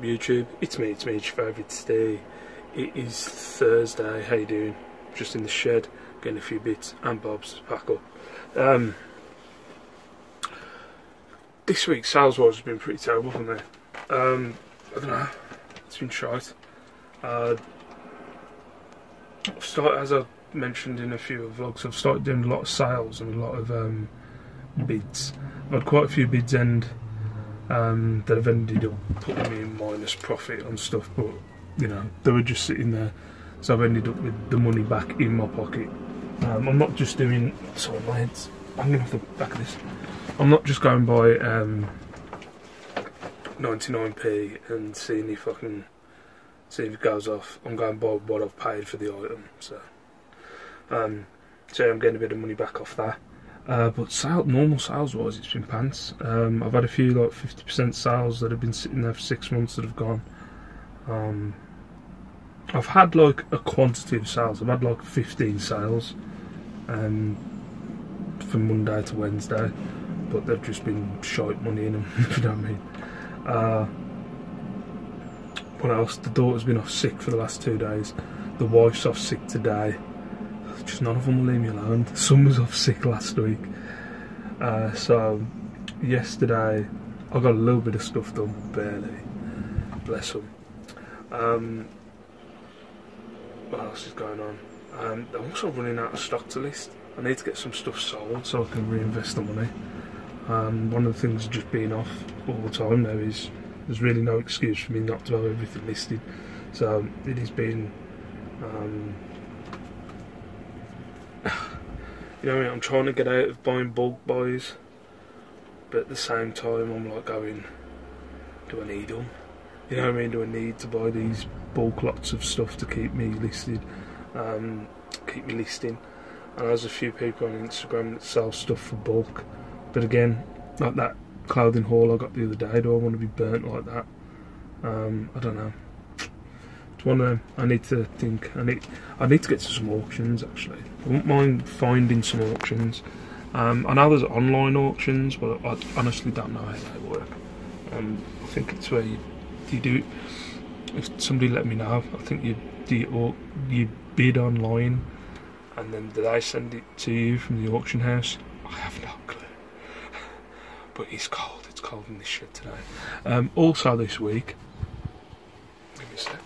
YouTube? It's me, it's your favourite Steve. It is Thursday. How you doing? Just in the shed, getting a few bits and bobs to pack up. This week, sales-wise, has been pretty terrible for me. I don't know. It's been shite. I've started, as I mentioned in a few of the vlogs, I've started doing a lot of sales and a lot of bids. I've had quite a few bids end that have ended up putting me in minus profit on stuff, but you know, they were just sitting there, so I've ended up with the money back in my pocket. I'm not just doing, sorry my head's hanging off the back of this, I'm not just going by 99p and seeing if I can see if it goes off. I'm going by what I've paid for the item, so I'm getting a bit of money back off that. But normal sales wise, it's been pants. I've had a few like 50% sales that have been sitting there for 6 months that have gone. I've had like a quantity of sales. I've had like 15 sales from Monday to Wednesday, but they've just been shite money in them, if you know what I mean. What else? The daughter's been off sick for the last 2 days. The wife's off sick today. Just none of them will leave me alone. The son was off sick last week. So yesterday I got a little bit of stuff done, barely. Bless them. What else is going on? I'm also running out of stock to list. I need to get some stuff sold so I can reinvest the money. One of the things just being off all the time now is there's really no excuse for me not to have everything listed. So it has been you know what I mean? I'm trying to get out of buying bulk buys, but at the same time I'm like going, do I need them? You know what I mean? Do I need to buy these bulk lots of stuff to keep me listed, keep me listing? And there's a few people on Instagram that sell stuff for bulk, but again, like that clothing haul I got the other day, do I want to be burnt like that? I don't know. It's one of them. I need to think. I need to get to some auctions actually. I wouldn't mind finding some auctions. I know there's online auctions, but I honestly don't know how they work. I think it's where you do. If somebody let me know, I think you bid online, and then do they send it to you from the auction house? I have no clue. But it's cold. It's cold in this shed today. Also this week, give me a sec.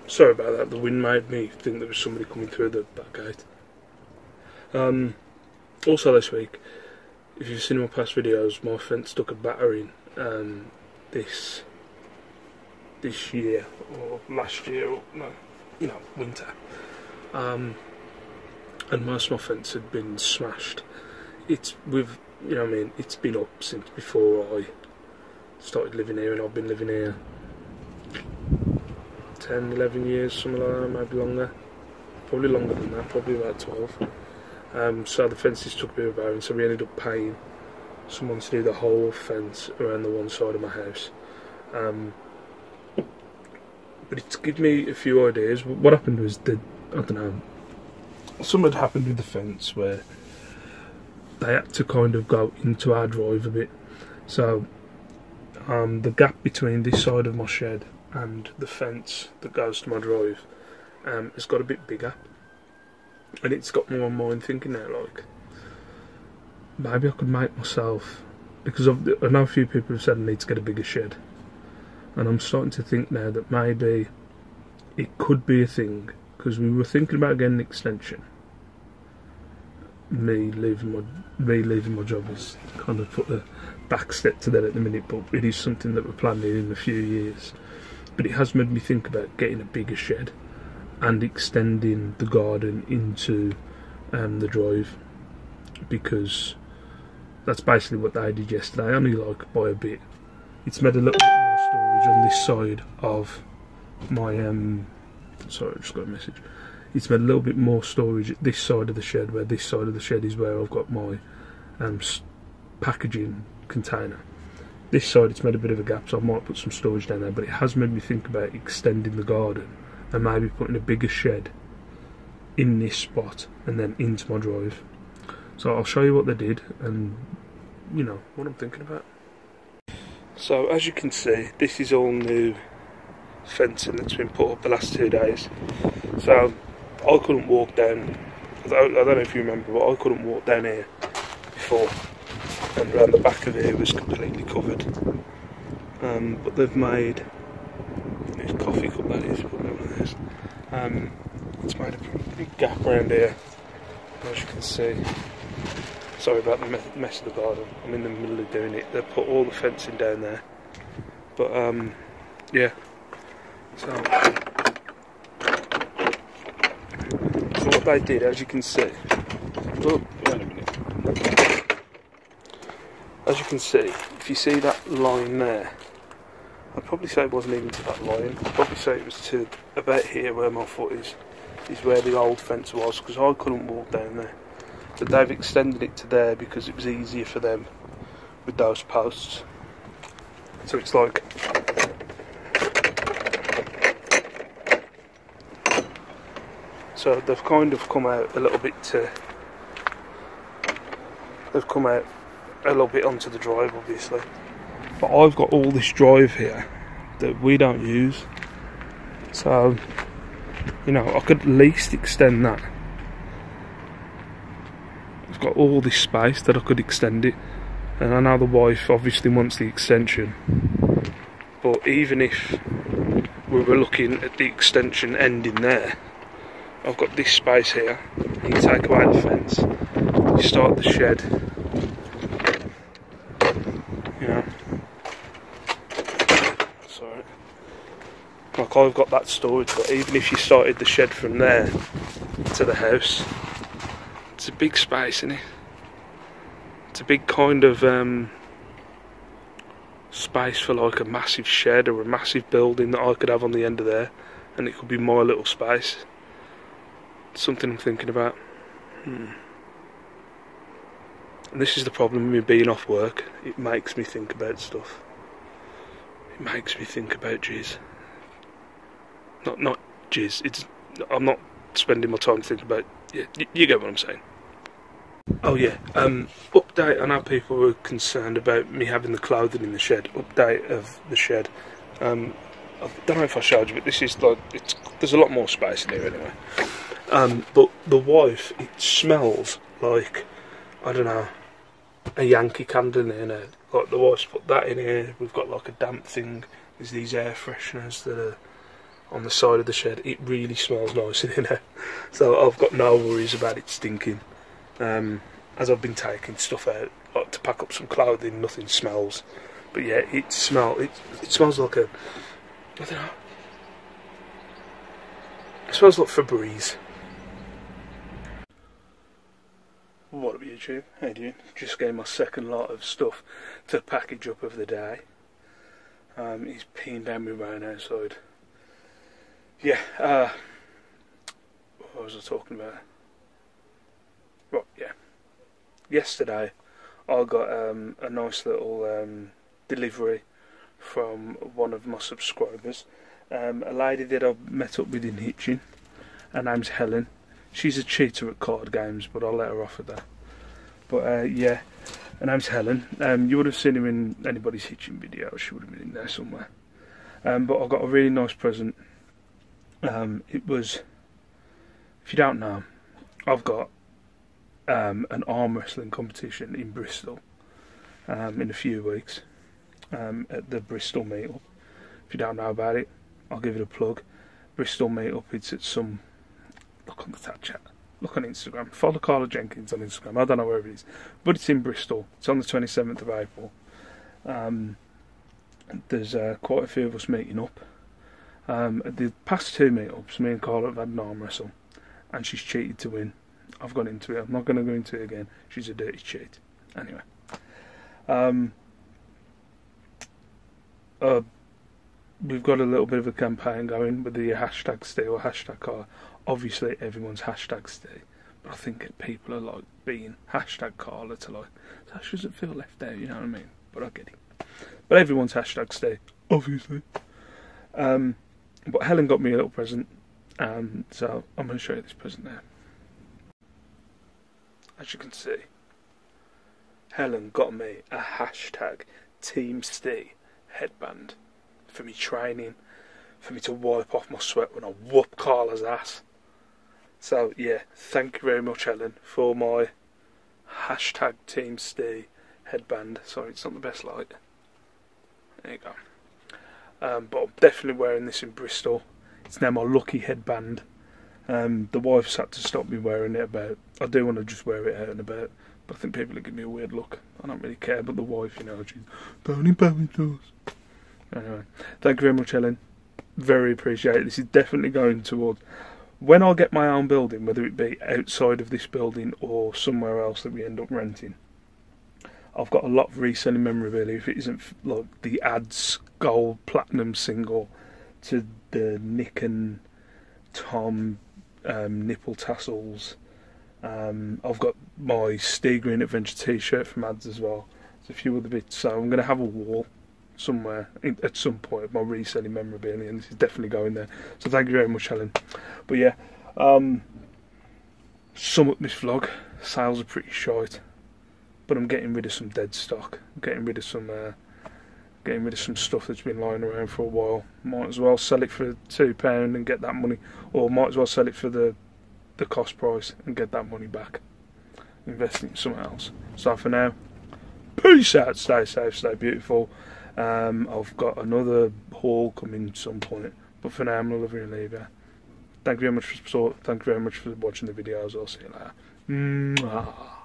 Sorry about that, the wind made me think there was somebody coming through the back gate. Also this week, if you've seen my past videos, my fence took a battering this year, or last year, or no, you know, winter. And most of my fence had been smashed. It's with, you know what I mean, it's been up since before I started living here, and I've been living here 10, 11 years, something like that, maybe longer. Probably longer than that, probably about 12. So the fences took a bit of a bearing, so we ended up paying someone to do the whole fence around the one side of my house. But it's given me a few ideas. What happened was I don't know, something had happened with the fence where they had to kind of go into our drive a bit. So the gap between this side of my shed and the fence that goes to my drive has got a bit bigger, and it's got more on mind thinking now, like maybe I could make myself, because I know a few people have said I need to get a bigger shed, and I'm starting to think now that maybe it could be a thing, because we were thinking about getting an extension. Me leaving my job is kind of put the back step to that at the minute, but it is something that we're planning in a few years. But it has made me think about getting a bigger shed and extending the garden into the drive, because that's basically what they did yesterday, only like by a bit. It's made a little bit more storage on this side of my sorry, I just got a message. It's made a little bit more storage at this side of the shed, where this side of the shed is where I've got my packaging container. This side it's made a bit of a gap, so I might put some storage down there, but it has made me think about extending the garden and maybe putting a bigger shed in this spot and then into my drive. So I'll show you what they did and, you know, what I'm thinking about. So as you can see, this is all new fencing that's been put up the last 2 days. So I couldn't walk down, I don't know if you remember, but I couldn't walk down here before, and around the back of here was completely covered. But they've made, this coffee cup that is, put one of this. It's made a pretty big gap around here, as you can see. Sorry about the mess of the garden, I'm in the middle of doing it. They've put all the fencing down there, but yeah, so what they did, as you can see, oh, wait a minute. As you can see, if you see that line there, I'd probably say it wasn't even to that line, I'd probably say it was to about here where my foot is where the old fence was, because I couldn't walk down there. But they've extended it to there because it was easier for them with those posts. So it's like, so they've kind of come out a little bit onto the drive, obviously. But I've got all this drive here that we don't use. So, you know, I could at least extend that. I've got all this space that I could extend it, and I know the wife obviously wants the extension, but even if we were looking at the extension ending there, I've got this space here. You take away the fence, you start the shed, you know, sorry, like I've got that storage, but even if you started the shed from there to the house, it's a big space, isn't it? It's a big kind of space for like a massive shed or a massive building that I could have on the end of there, and it could be my little space. It's something I'm thinking about. And this is the problem with me being off work. It makes me think about stuff. It makes me think about jizz. Not jizz. It's, I'm not spending my time thinking about. Yeah, you get what I'm saying. Oh yeah, update. I know people were concerned about me having the clothing in the shed. Update of the shed. I don't know if I showed you, but this is like, there's a lot more space in here anyway. But the wife, it smells like, I don't know, a Yankee candle in here. Like the wife's put that in here. We've got like a damp thing. There's these air fresheners that are on the side of the shed. It really smells nice in here. So I've got no worries about it stinking. As I've been taking stuff out, like to pack up some clothing, nothing smells. But yeah, it smells like a, I don't know, it smells like Febreze. What up YouTube, how you doing? Just getting my second lot of stuff to package up of the day. He's peeing down my rain outside. Yeah, what was I talking about? Right, yeah. Yesterday I got a nice little delivery from one of my subscribers. A lady that I've met up with in Hitchin. Her name's Helen. She's a cheater at card games, but I'll let her off at that. But yeah, her name's Helen. You would have seen her in anybody's Hitchin video. She would have been in there somewhere. But I got a really nice present. It was, if you don't know, I've got an arm wrestling competition in Bristol in a few weeks at the Bristol meetup. If you don't know about it, I'll give it a plug. Bristol meetup, it's at some, look on the chat chat, look on Instagram, follow Carla Jenkins on Instagram, I don't know where it is, but it's in Bristol. It's on the 27th of April. There's quite a few of us meeting up. At the past two meetups, me and Carla have had an arm wrestle, and she's cheated to win. I've gone into it. I'm not going to go into it again. She's a dirty cheat. Anyway, we've got a little bit of a campaign going with the hashtag stay or hashtag Carla. Obviously, everyone's hashtag stay, but I think people are like being hashtag Carla to like, so she doesn't feel left out. You know what I mean? But I get it. But everyone's hashtag stay, obviously. But Helen got me a little present, so I'm going to show you this present now. As you can see, Helen got me a hashtag Team Stay headband for me training, for me to wipe off my sweat when I whoop Carla's ass. So yeah, thank you very much, Helen, for my hashtag Team Steve headband. Sorry, it's not the best light. There you go. But I'm definitely wearing this in Bristol. It's now my lucky headband. The wife's had to stop me wearing it about. I do want to just wear it out and about, but I think people will give me a weird look. I don't really care, but the wife, you know, she's Bonnie does. Anyway, thank you very much, Helen. Very appreciate it. This is definitely going towards, when I get my own building, whether it be outside of this building or somewhere else that we end up renting. I've got a lot of reselling memorabilia. If it isn't like the Ads Gold Platinum single to the Nick and Tom nipple tassels. I've got my Steve Green Adventure t-shirt from Ads as well. There's a few other bits. So I'm going to have a wall somewhere at some point of my reselling memorabilia, and this is definitely going there. So thank you very much, Helen. But yeah, sum up this vlog. Sales are pretty shite, but I'm getting rid of some dead stock. I'm getting rid of some stuff that's been lying around for a while. Might as well sell it for £2 and get that money, or might as well sell it for the cost price and get that money back. Invest in something else. So for now, peace out. Stay safe, stay beautiful. I've got another haul coming some point, but for now I'm gonna love you and leave you. Thank you very much for support. Thank you very much for watching the videos. I'll see you later. Mwah.